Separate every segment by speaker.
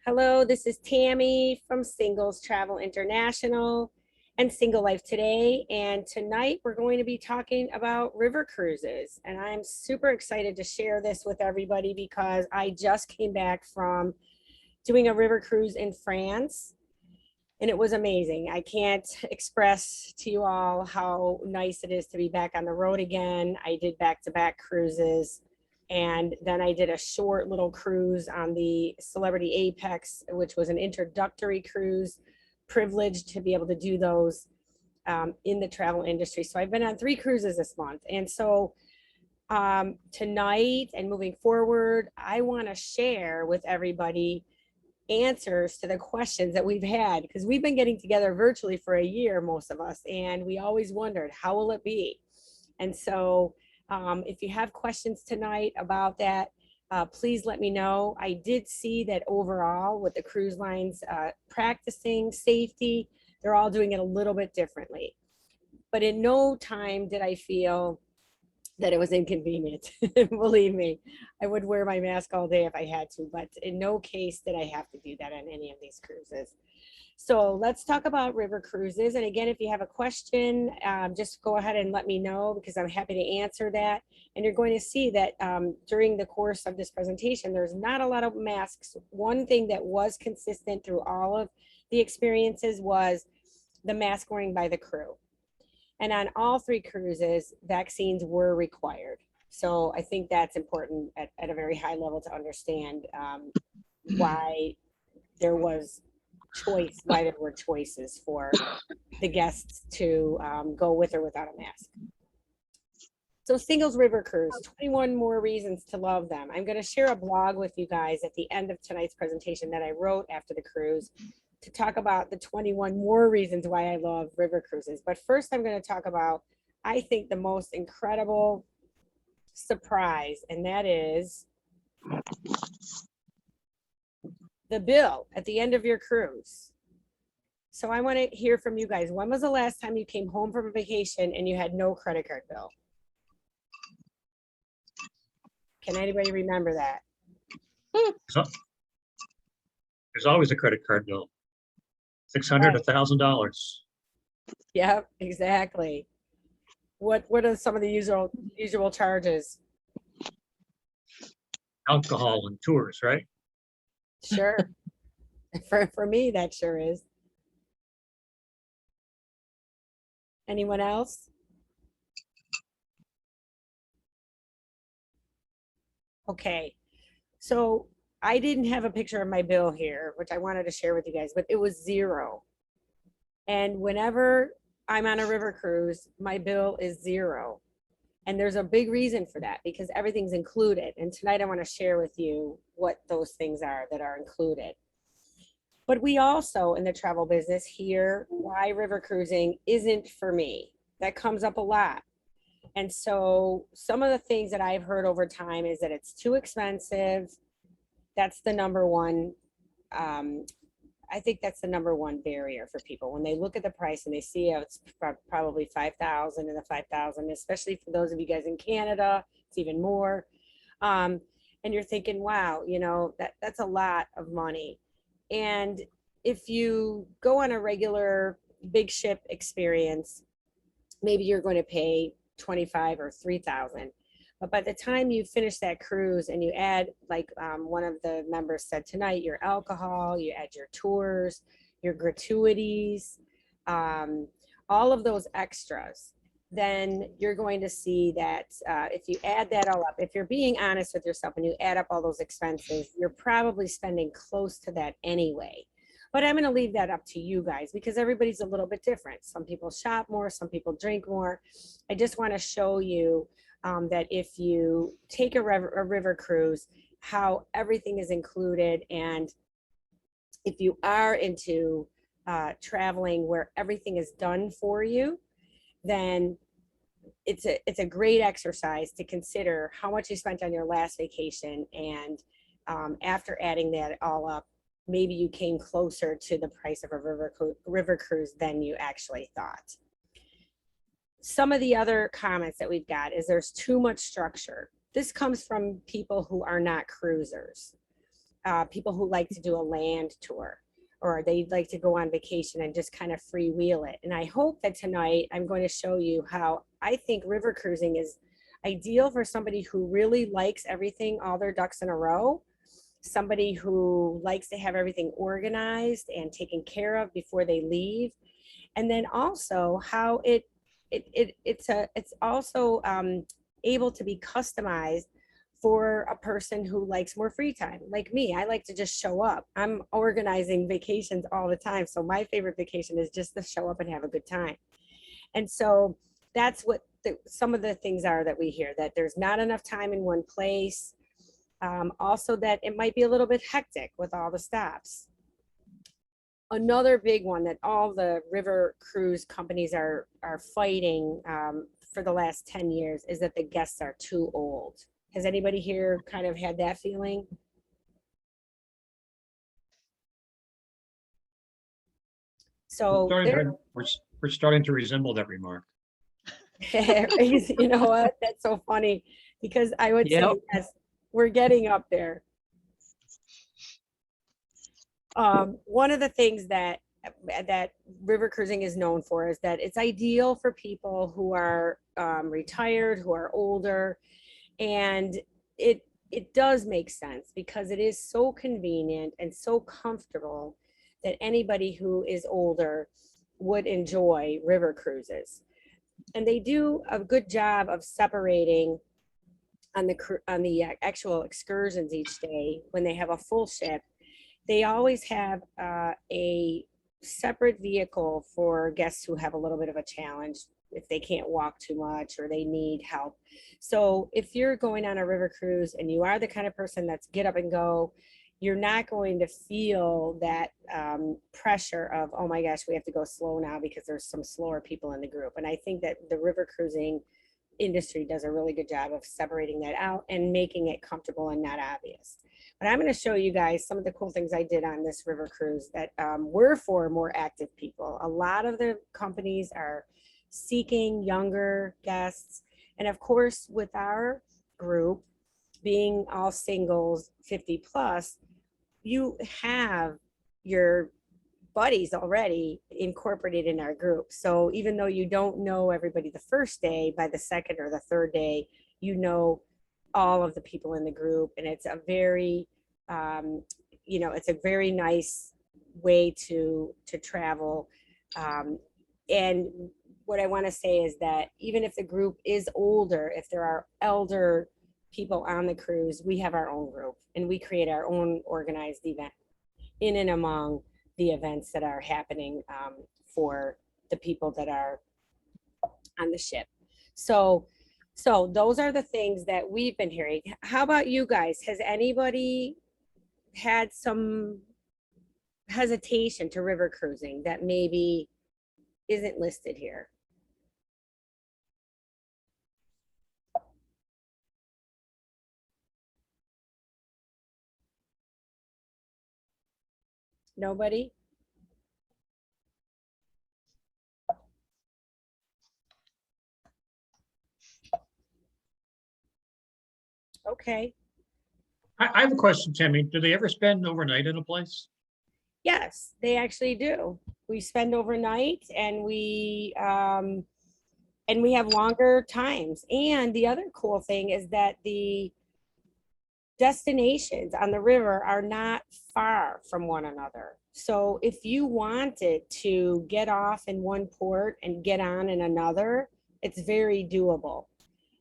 Speaker 1: Hello, this is Tammy from Singles Travel International and Single Life Today. And tonight we're going to be talking about river cruises. And I'm super excited to share this with everybody because I just came back from doing a river cruise in France and it was amazing. I can't express to you all how nice it is to be back on the road again. I did back-to-back cruises. And then I did a short little cruise on the Celebrity Apex, which was an introductory cruise. Privileged to be able to do those in the travel industry. So I've been on 3 cruises this month. And so tonight and moving forward, I want to share with everybody answers to the questions that we've had, because we've been getting together virtually for a year, most of us, and we always wondered, how will it be? And so if you have questions tonight about that, please let me know. I did see that overall with the cruise lines practicing safety, they're all doing it a little bit differently. But in no time did I feel that it was inconvenient. Believe me, I would wear my mask all day if I had to, but in no case did I have to do that on any of these cruises. So let's talk about river cruises. And again, if you have a question, just go ahead and let me know because I'm happy to answer that. And you're going to see that during the course of this presentation, there's not a lot of masks. One thing that was consistent through all of the experiences was the mask wearing by the crew. And on all 3 cruises, vaccines were required. So I think that's important at a very high level to understand why there was choice, why there were choices for the guests to go with or without a mask. So Singles River Cruise, 21 more reasons to love them. I'm going to share a blog with you guys at the end of tonight's presentation that I wrote after the cruise to talk about the 21 more reasons why I love river cruises. But first I'm going to talk about, I think, the most incredible surprise, and that is the bill at the end of your cruise. So I want to hear from you guys. When was the last time you came home from a vacation and you had no credit card bill? Can anybody remember that?
Speaker 2: So, there's always a credit card bill. $600,
Speaker 1: Right.
Speaker 2: $1,000.
Speaker 1: Yep, exactly. What are some of the usual charges?
Speaker 2: Alcohol and tours, right?
Speaker 1: Sure. For me, that sure is. Anyone else? Okay. So I didn't have a picture of my bill here, which I wanted to share with you guys, but it was 0. And whenever I'm on a river cruise, my bill is 0. And there's a big reason for that because everything's included. And tonight I want to share with you what those things are that are included. But we also in the travel business hear why river cruising isn't for me. That comes up a lot. And so some of the things that I've heard over time is that it's too expensive. That's the number one. I think that's the number one barrier for people when they look at the price and they see it's probably 5,000 and the 5,000, especially for those of you guys in Canada, it's even more. And you're thinking, wow, you know, that's a lot of money. And if you go on a regular big ship experience, maybe you're going to pay 25 or 3,000. But by the time you finish that cruise and you add, like one of the members said tonight, your alcohol, you add your tours, your gratuities, all of those extras, then you're going to see that if you add that all up, if you're being honest with yourself and you add up all those expenses, you're probably spending close to that anyway. But I'm going to leave that up to you guys because everybody's a little bit different. Some people shop more, some people drink more. I just want to show you that if you take a river cruise, how everything is included. And if you are into traveling where everything is done for you, then it's a great exercise to consider how much you spent on your last vacation. And after adding that all up, maybe you came closer to the price of a river cruise than you actually thought. Some of the other comments that we've got is there's too much structure. This comes from people who are not cruisers. people who like to do a land tour, or they like to go on vacation and just kind of freewheel it. And I hope that tonight I'm going to show you how I think river cruising is ideal for somebody who really likes everything, all their ducks in a row, somebody who likes to have everything organized and taken care of before they leave. And then also how it's also able to be customized for a person who likes more free time. Like me, I like to just show up. I'm organizing vacations all the time. So my favorite vacation is just to show up and have a good time. And so that's what some of the things are that we hear, that there's not enough time in one place. Also that it might be a little bit hectic with all the stops. Another big one that all the river cruise companies are fighting for the last 10 years is that the guests are too old. Has anybody here kind of had that feeling? So
Speaker 2: We're starting to resemble that remark.
Speaker 1: you know what? That's so funny, because I would say, yes, we're getting up there. One of the things that river cruising is known for is that it's ideal for people who are retired, who are older, and it does make sense because it is so convenient and so comfortable that anybody who is older would enjoy river cruises. And they do a good job of separating on the actual excursions each day. When they have a full ship, they always have a separate vehicle for guests who have a little bit of a challenge, if they can't walk too much or they need help. So if you're going on a river cruise and you are the kind of person that's get up and go, you're not going to feel that pressure of, oh my gosh, we have to go slow now because there's some slower people in the group. And I think that the river cruising industry does a really good job of separating that out and making it comfortable and not obvious. But I'm going to show you guys some of the cool things I did on this river cruise that were for more active people. A lot of the companies are seeking younger guests. And of course, with our group being all singles 50 plus, you have your buddies already incorporated in our group. So even though you don't know everybody the first day, by the second or the third day, you know all of the people in the group. And it's a very, it's a very nice way to travel. And what I want to say is that even if the group is older, if there are elder people on the cruise, we have our own group and we create our own organized event in and among the events that are happening for the people that are on the ship. So those are the things that we've been hearing. How about you guys? Has anybody had some hesitation to river cruising that maybe isn't listed here? Nobody? Okay.
Speaker 2: I have a question, Tammy. Do they ever spend overnight in a place?
Speaker 1: Yes, they actually do. We spend overnight and we have longer times. And the other cool thing is that the destinations on the river are not far from one another. So if you wanted to get off in one port and get on in another, it's very doable.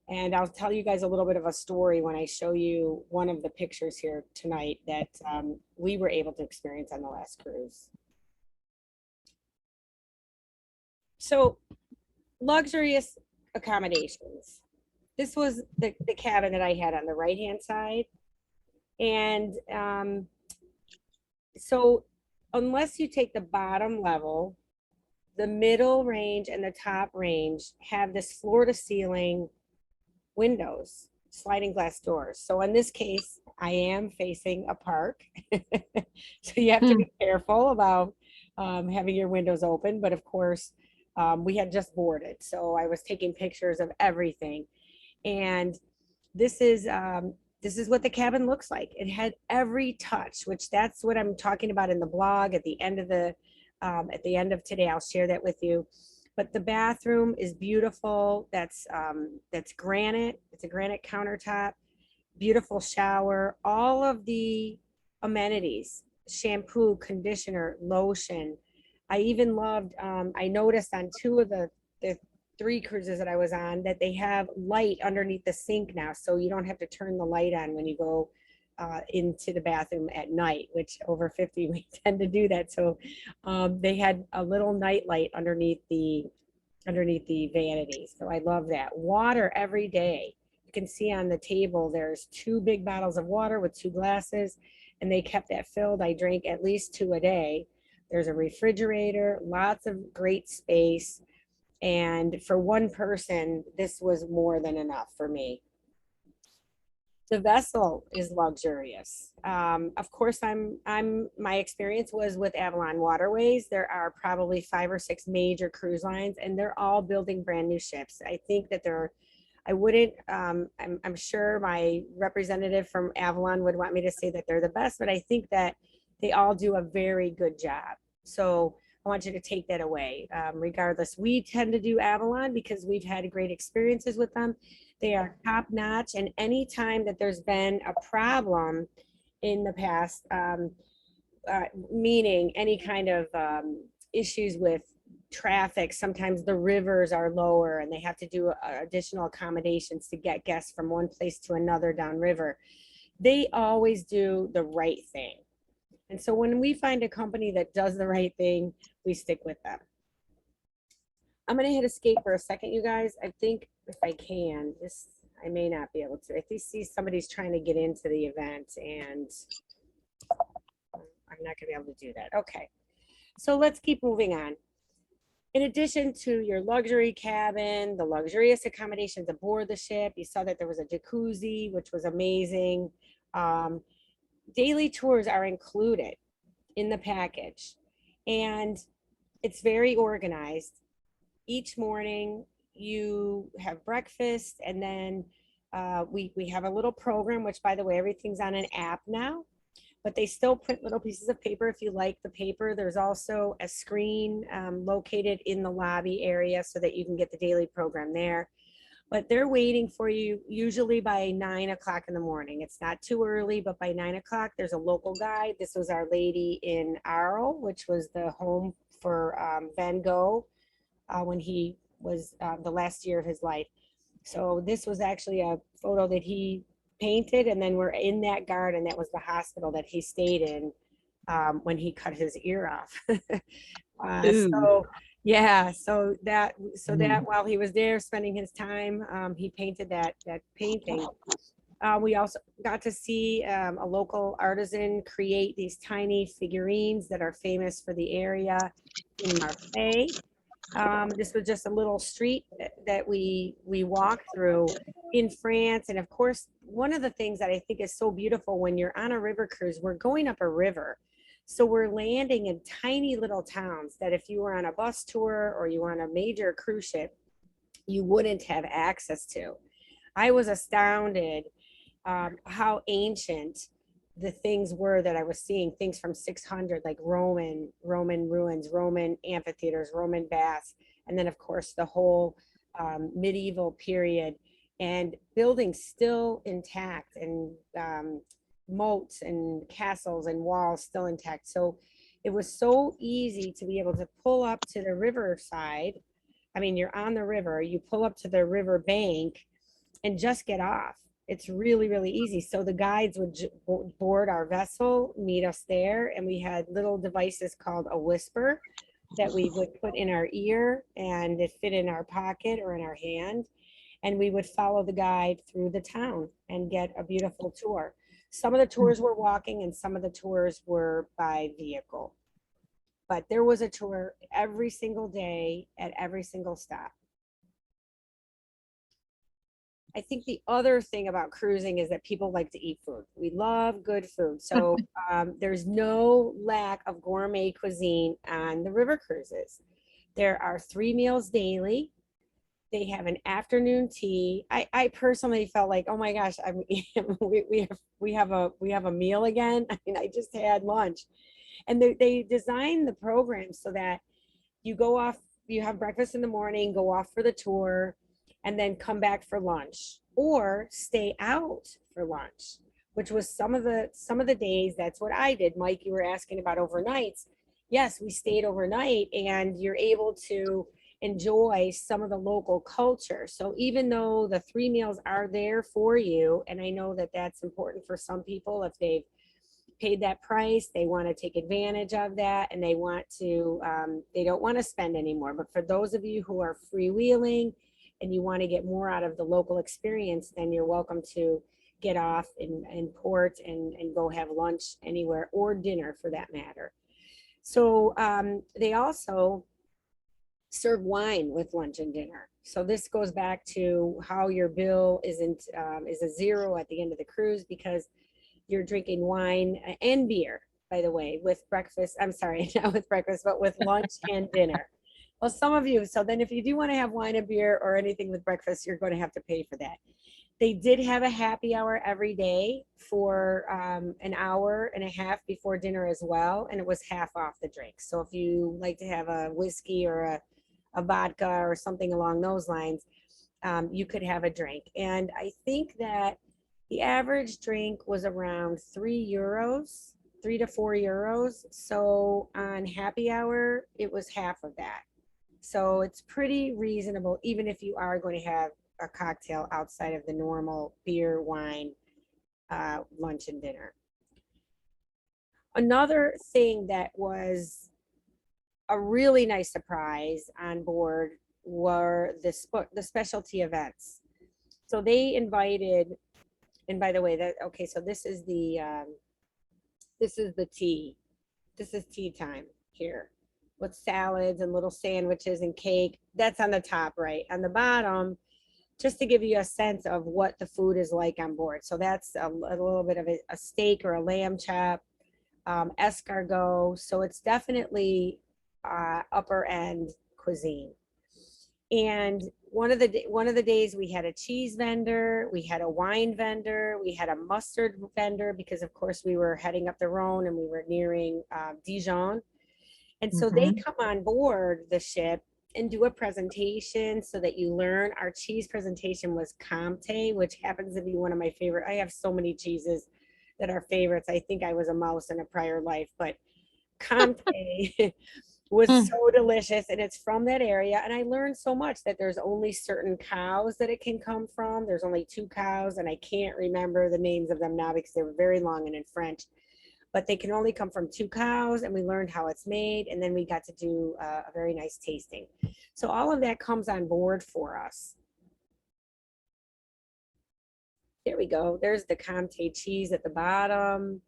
Speaker 1: And I'll tell you guys a little bit of a story when I show you one of the pictures here tonight that we were able to experience on the last cruise. So luxurious accommodations. This was the cabin that I had on the right-hand side. And so unless you take the bottom level, the middle range and the top range have this floor to ceiling windows, sliding glass doors. So in this case, I am facing a park. So you have to be careful about having your windows open. But of course, we had just boarded. So I was taking pictures of everything. And this is this is what the cabin looks like. It had every touch, which that's what I'm talking about in the blog at the end of today. I'll share that with you. But the bathroom is beautiful. That's granite. It's a granite countertop, beautiful shower, all of the amenities, shampoo, conditioner, lotion. I even loved, I noticed on two of the three cruises that I was on that they have light underneath the sink now. So you don't have to turn the light on when you go into the bathroom at night, which over 50 we tend to do that. So they had a little night light underneath the vanity. So I love that. Water every day. You can see on the table there's two big bottles of water with two glasses, and they kept that filled. I drank at least two a day. There's a refrigerator, lots of great space. And for one person, this was more than enough for me. The vessel is luxurious. Of course, my experience was with Avalon Waterways. There are probably 5 or 6 major cruise lines, and they're all building brand new ships. I think that I wouldn't, I'm sure my representative from Avalon would want me to say that they're the best, but I think that they all do a very good job. So I want you to take that away. Regardless, we tend to do Avalon because we've had great experiences with them. They are top notch. And anytime that there's been a problem in the past, meaning any kind of issues with traffic, sometimes the rivers are lower and they have to do additional accommodations to get guests from one place to another downriver. They always do the right thing. And so when we find a company that does the right thing, we stick with them. I'm going to hit escape for a second, you guys. I think if I can, I may not be able to. I see somebody's trying to get into the event and I'm not going to be able to do that. Okay. So let's keep moving on. In addition to your luxury cabin, the luxurious accommodations aboard the ship, you saw that there was a jacuzzi, which was amazing. Daily tours are included in the package, and it's very organized. Each morning you have breakfast, and then we have a little program, which by the way, everything's on an app now, but they still print little pieces of paper if you like the paper. There's also a screen located in the lobby area so that you can get the daily program there. But they're waiting for you usually by 9 o'clock in the morning. It's not too early, but by 9 o'clock, there's a local guide. This was Our Lady in Arles, which was the home for Van Gogh when he was the last year of his life. So this was actually a photo that he painted, and then we're in that garden. That was the hospital that he stayed in when he cut his ear off. So yeah, so that while he was there spending his time, he painted that painting. We also got to see a local artisan create these tiny figurines that are famous for the area in Marseille. This was just a little street that we walked through in France. And of course, one of the things that I think is so beautiful when you're on a river cruise, we're going up a river. So we're landing in tiny little towns that if you were on a bus tour or you were on a major cruise ship, you wouldn't have access to. I was astounded how ancient the things were that I was seeing, things from 600, like Roman ruins, Roman amphitheaters, Roman baths, and then of course the whole medieval period, and buildings still intact, and moats and castles and walls still intact. So it was so easy to be able to pull up to the riverside. I mean, you're on the river, you pull up to the river bank and just get off. It's really, really easy. So the guides would board our vessel, meet us there, and we had little devices called a whisper that we would put in our ear, and it fit in our pocket or in our hand. And we would follow the guide through the town and get a beautiful tour. Some of the tours were walking and some of the tours were by vehicle. But there was a tour every single day at every single stop. I think the other thing about cruising is that people like to eat food. We love good food. So there's no lack of gourmet cuisine on the river cruises. There are 3 meals daily. They have an afternoon tea. I personally felt like, oh my gosh, we have a meal again. I mean, I just had lunch, and they designed the program so that you go off, you have breakfast in the morning, go off for the tour, and then come back for lunch, or stay out for lunch, which was some of the days. That's what I did. Mike, you were asking about overnights. Yes, we stayed overnight, and you're able to enjoy some of the local culture. So even though the three meals are there for you, and I know that that's important for some people, if they've paid that price, they want to take advantage of that, and they want to they don't want to spend anymore. But for those of you who are freewheeling and you want to get more out of the local experience, then you're welcome to get off in port and go have lunch anywhere, or dinner for that matter. So they also serve wine with lunch and dinner. So this goes back to how your bill is a zero at the end of the cruise, because you're drinking wine and beer, by the way, with breakfast. I'm sorry, not with breakfast, but with lunch and dinner. Well, some of you, so then if you do want to have wine and beer or anything with breakfast, you're going to have to pay for that. They did have a happy hour every day for an hour and a half before dinner as well, and it was half off the drinks. So if you like to have a whiskey or a vodka or something along those lines, you could have a drink. And I think that the average drink was around €3, €3 to €4. So on happy hour, it was half of that. So it's pretty reasonable, even if you are going to have a cocktail outside of the normal beer, wine, lunch, and dinner. Another thing that was a really nice surprise on board were the specialty events. So they invited, and by the way, that okay, so this is the tea. This is tea time here with salads and little sandwiches and cake. That's on the top right. On the bottom, just to give you a sense of what the food is like on board. So that's a little bit of a steak or a lamb chop, escargot. So it's definitely upper end cuisine. And one of the days we had a cheese vendor, we had a wine vendor, we had a mustard vendor, because of course we were heading up the Rhone and we were nearing Dijon. And so they come on board the ship and do a presentation so that you learn. Our cheese presentation was Comté, which happens to be one of my favorite. I have so many cheeses that are favorites. I think I was a mouse in a prior life, but Comté was so delicious, and it's from that area. And I learned so much, that there's only certain cows that it can come from. There's only 2 cows, and I can't remember the names of them now because they were very long and in French, but they can only come from 2 cows. And we learned how it's made, and then we got to do a very nice tasting. So all of that comes on board for us. There we go. There's the Comté cheese at the bottom.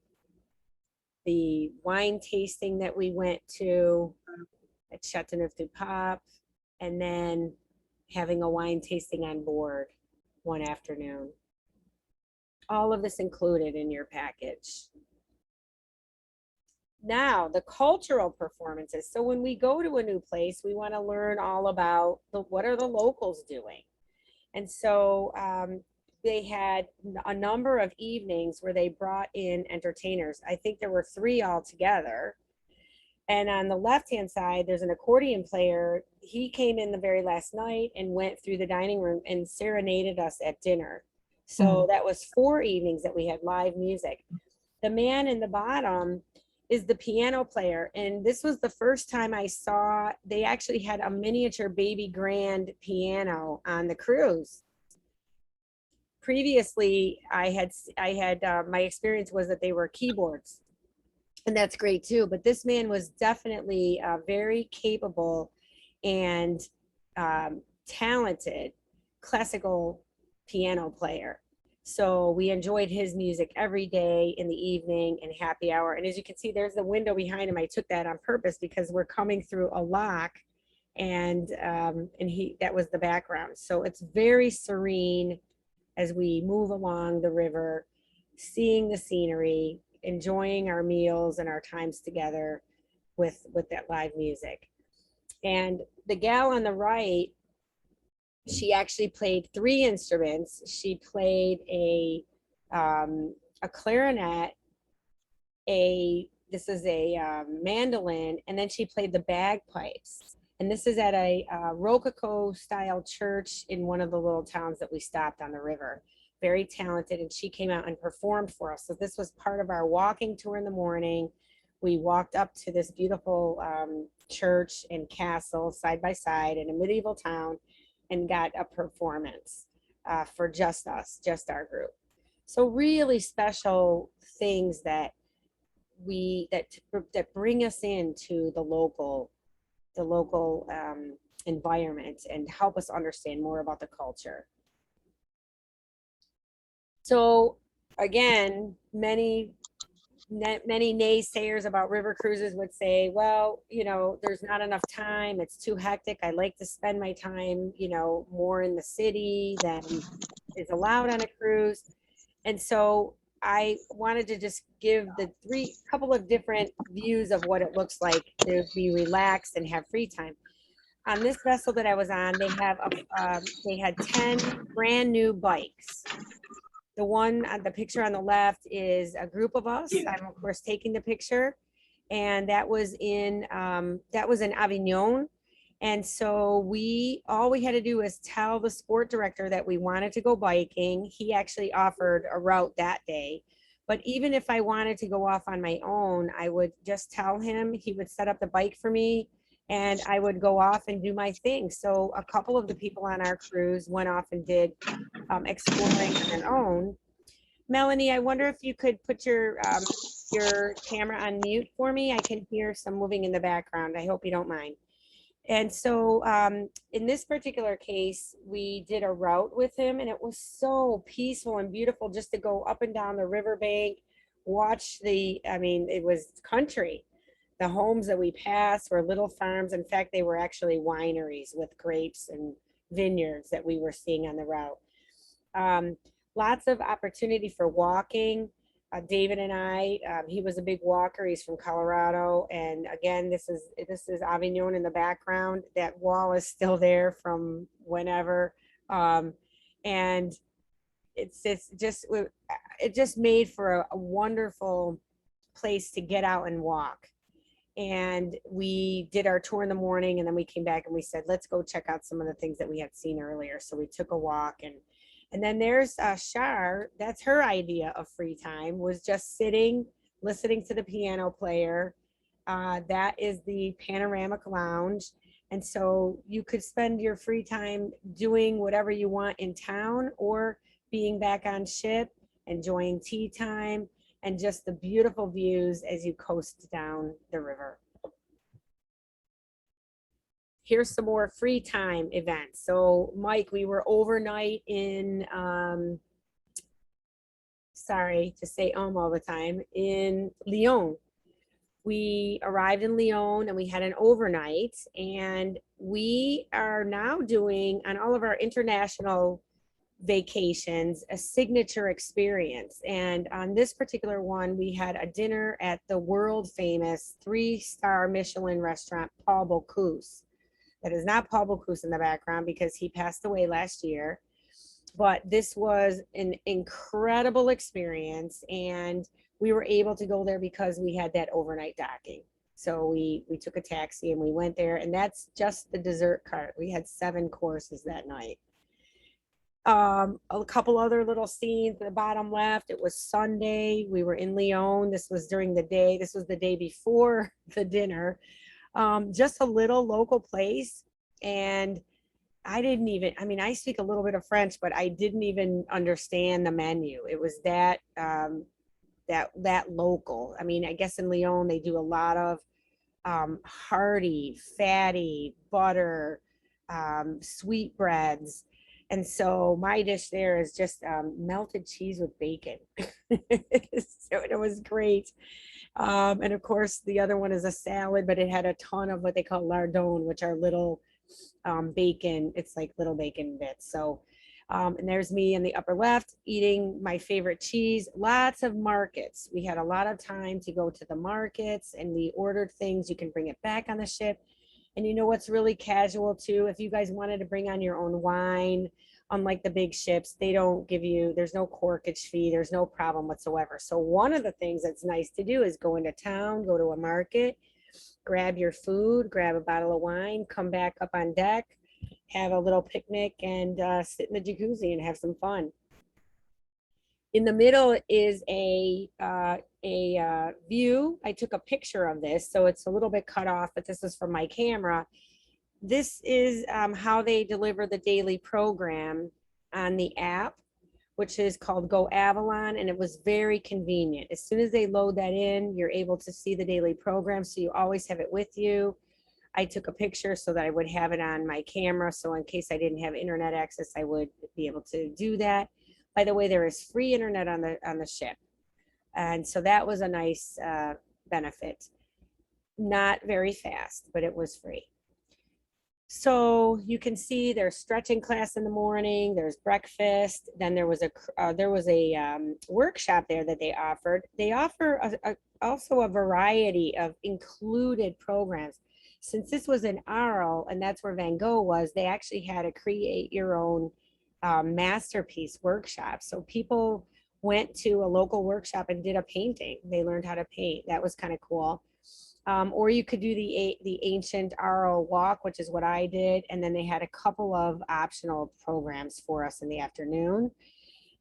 Speaker 1: The wine tasting that we went to at Châteauneuf-du-Pape, and then having a wine tasting on board one afternoon. All of this included in your package. Now, the cultural performances. So when we go to a new place, we want to learn all about what are the locals doing. And so they had a number of evenings where they brought in entertainers. I think there were 3 altogether. And on the left-hand side, there's an accordion player. He came in the very last night and went through the dining room and serenaded us at dinner. So that was 4 evenings that we had live music. The man in the bottom is the piano player. And this was the first time I saw, they actually had a miniature baby grand piano on the cruise. Previously, I had my experience was that they were keyboards, and that's great too. But this man was definitely a very capable and talented classical piano player. So we enjoyed his music every day in the evening and happy hour. And as you can see, there's the window behind him. I took that on purpose because we're coming through a lock, and that was the background. So it's very serene as we move along the river, seeing the scenery, enjoying our meals and our times together with that live music. And the gal on the right She actually played 3 instruments. She played a clarinet, this is a mandolin, and then she played the bagpipes. And this is at a Rococo style church in one of the little towns that we stopped on the river. Very talented, and she came out and performed for us. So this was part of our walking tour in the morning. We walked up to this beautiful church and castle side by side in a medieval town and got a performance for just us, just our group. So really special things that that bring us into the local environment and help us understand more about the culture. So again, many naysayers about river cruises would say, well, you know, there's not enough time, it's too hectic, I like to spend my time, you know, more in the city than is allowed on a cruise. And so I wanted to just give the couple of different views of what it looks like to be relaxed and have free time. On this vessel that I was on, they had 10 brand new bikes. The one on the picture on the left is a group of us. I'm of course taking the picture, and that was in Avignon. And so all we had to do was tell the sport director that we wanted to go biking. He actually offered a route that day. But even if I wanted to go off on my own, I would just tell him, he would set up the bike for me, and I would go off and do my thing. So a couple of the people on our cruise went off and did exploring on their own. Melanie, I wonder if you could put your camera on mute for me. I can hear some moving in the background. I hope you don't mind. And so in this particular case, we did a route with him, and it was so peaceful and beautiful just to go up and down the riverbank, watch it was country. The homes that we passed were little farms. In fact, they were actually wineries with grapes and vineyards that we were seeing on the route. Lots of opportunity for walking. David and I, he was a big walker. He's from Colorado. And again, this is Avignon in the background. That wall is still there from whenever. And it just made for a wonderful place to get out and walk. And we did our tour in the morning, and then we came back and we said, let's go check out some of the things that we had seen earlier. So we took a walk, and then there's Shar. That's her idea of free time, was just sitting, listening to the piano player. That is the panoramic lounge. And so you could spend your free time doing whatever you want in town, or being back on ship, enjoying tea time, and just the beautiful views as you coast down the river. Here's some more free time events. So Mike, we were overnight in, sorry to say all the time, in Lyon. We arrived in Lyon and we had an overnight, and we are now doing on all of our international vacations a signature experience. And on this particular one, we had a dinner at the world famous 3-star Michelin restaurant, Paul Bocuse. That is not Paul Bocuse in the background, because he passed away last year. But this was an incredible experience, and we were able to go there because we had that overnight docking. So we took a taxi and we went there, and that's just the dessert cart. We had 7 courses that night. A couple other little scenes at the bottom left. It was Sunday. We were in Lyon. This was during the day. This was the day before the dinner. Just a little local place. And I speak a little bit of French, but I didn't even understand the menu. It was that local. I guess in Lyon, they do a lot of hearty, fatty, butter, sweet breads. And so my dish there is just melted cheese with bacon. So it was great. And of course, the other one is a salad, but it had a ton of what they call lardons, which are little bacon. It's like little bacon bits. So, and there's me in the upper left eating my favorite cheese. Lots of markets. We had a lot of time to go to the markets, and we ordered things. You can bring it back on the ship. And you know what's really casual too? If you guys wanted to bring on your own wine, unlike the big ships, they don't give you, there's no corkage fee, there's no problem whatsoever. So one of the things that's nice to do is go into town, go to a market, grab your food, grab a bottle of wine, come back up on deck, have a little picnic, and sit in the jacuzzi and have some fun. In the middle is a view. I took a picture of this, so it's a little bit cut off, but this is from my camera. This is how they deliver the daily program on the app, which is called Go Avalon, and it was very convenient. As soon as they load that in, you're able to see the daily program, so you always have it with you. I took a picture so that I would have it on my camera, so in case I didn't have internet access, I would be able to do that. By the way, there is free internet on the ship, and so that was a nice benefit. Not very fast, but it was free. So you can see there's stretching class in the morning, there's breakfast, then there was a workshop there that they offered. They offer also a variety of included programs. Since this was in Arles, and that's where Van Gogh was, they actually had a create your own masterpiece workshop. So people went to a local workshop and did a painting. They learned how to paint. That was kind of cool. Or you could do the ancient Arles walk, which is what I did. And then they had a couple of optional programs for us in the afternoon.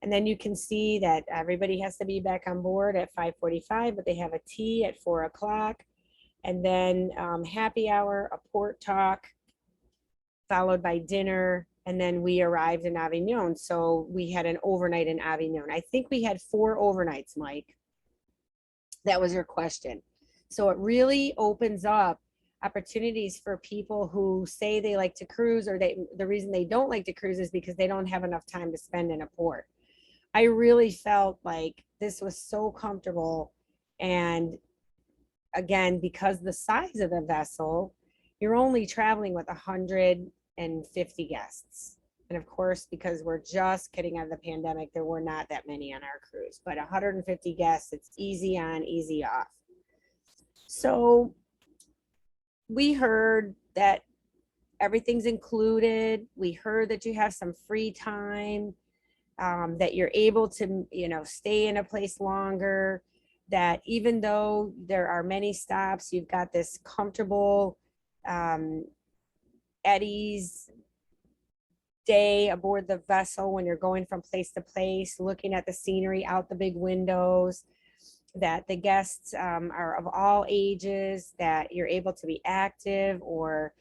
Speaker 1: And then you can see that everybody has to be back on board at 5:45, but they have a tea at 4 o'clock. And then happy hour, a port talk, followed by dinner. And then we arrived in Avignon. So we had an overnight in Avignon. I think we had 4 overnights, Mike. That was your question. So it really opens up opportunities for people who say they like to cruise, or the reason they don't like to cruise is because they don't have enough time to spend in a port. I really felt like this was so comfortable. And again, because the size of the vessel, you're only traveling with 150 guests. And of course, because we're just getting out of the pandemic, there were not that many on our cruise, but 150 guests, it's easy on, easy off. So we heard that everything's included. We heard that you have some free time, that you're able to, stay in a place longer, that even though there are many stops, you've got this comfortable at ease day aboard the vessel when you're going from place to place, looking at the scenery out the big windows, that the guests are of all ages, that you're able to be active, or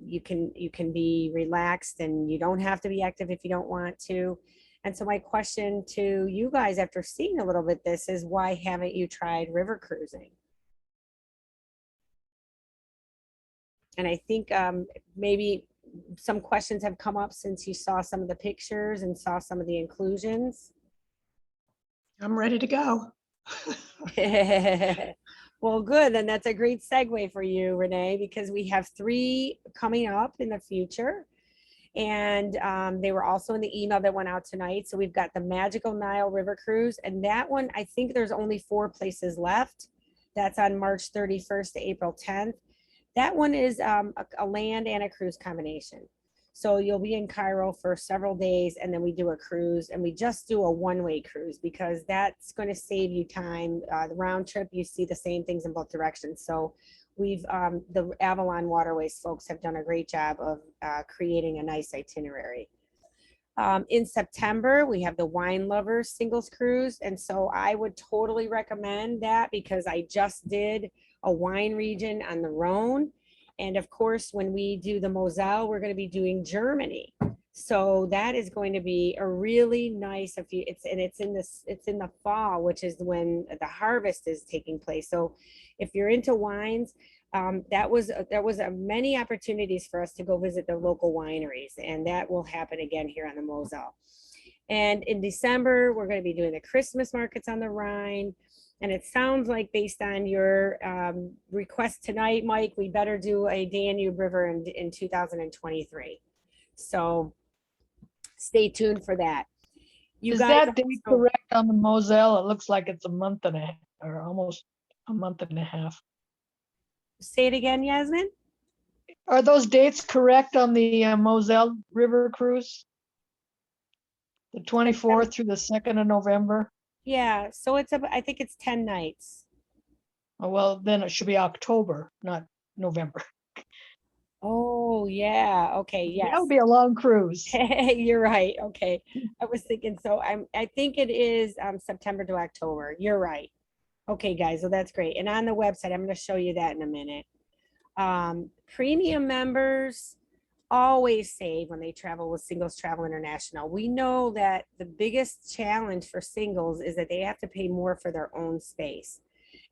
Speaker 1: you can be relaxed and you don't have to be active if you don't want to. And so my question to you guys after seeing a little bit this is, why haven't you tried river cruising? And I think maybe some questions have come up since you saw some of the pictures and saw some of the inclusions.
Speaker 3: I'm ready to go.
Speaker 1: Well, good. Then that's a great segue for you, Renee, because we have 3 coming up in the future. And they were also in the email that went out tonight. So we've got the Magical Nile River Cruise. And that one, I think there's only 4 places left. That's on March 31st to April 10th. That one is a land and a cruise combination. So you'll be in Cairo for several days, and then we do a cruise, and we just do a one-way cruise because that's going to save you time. The round trip, you see the same things in both directions. So we've the Avalon Waterways folks have done a great job of creating a nice itinerary. In September, we have the Wine Lovers Singles Cruise, and so I would totally recommend that because I just did a wine region on the Rhône. And of course, when we do the Moselle, we're going to be doing Germany. So that is going to be a really nice, it's in the fall, which is when the harvest is taking place. So if you're into wines, there was many opportunities for us to go visit the local wineries, and that will happen again here on the Moselle. And in December, we're going to be doing the Christmas markets on the Rhine. And it sounds like, based on your request tonight, Mike, we better do a Danube River in 2023. So stay tuned for that.
Speaker 3: Is that date correct on the Moselle? It looks like it's a month and a half, or almost a month and a half.
Speaker 1: Say it again, Yasmin.
Speaker 3: Are those dates correct on the Moselle River cruise? The 24th through the 2nd of November?
Speaker 1: Yeah, so it's, I think it's 10 nights.
Speaker 3: Oh, well, then it should be October, not November.
Speaker 1: Oh, yeah, okay,
Speaker 3: That
Speaker 1: yes.
Speaker 3: would be a long cruise.
Speaker 1: You're right, okay. I was thinking, so I think it is September to October. You're right. Okay, guys, so that's great. And on the website, I'm gonna show you that in a minute. Premium members always save when they travel with Singles Travel International. We know that the biggest challenge for singles is that they have to pay more for their own space.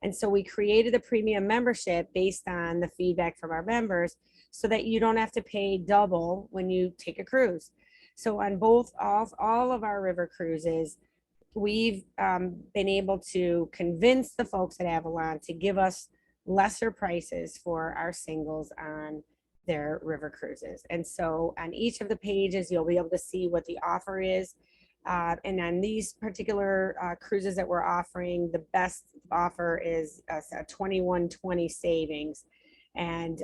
Speaker 1: And so we created a premium membership based on the feedback from our members so that you don't have to pay double when you take a cruise. So on all of our river cruises, we've been able to convince the folks at Avalon to give us lesser prices for our singles on their river cruises. And so on each of the pages, you'll be able to see what the offer is. And on these particular cruises that we're offering, the best offer is a 2120 savings. And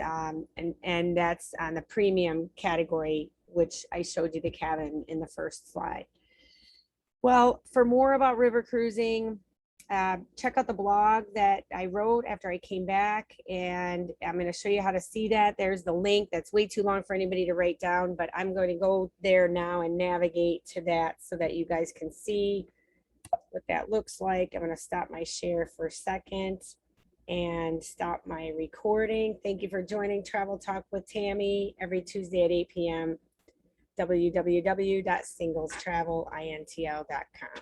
Speaker 1: that's on the premium category, which I showed you the cabin in the first slide. Well, for more about river cruising, check out the blog that I wrote after I came back, and I'm going to show you how to see that. There's the link. That's way too long for anybody to write down, but I'm going to go there now and navigate to that so that you guys can see what that looks like. I'm going to stop my share for a second and stop my recording. Thank you for joining Travel Talk with Tammy every Tuesday at 8 p.m. www.singlestravelintl.com.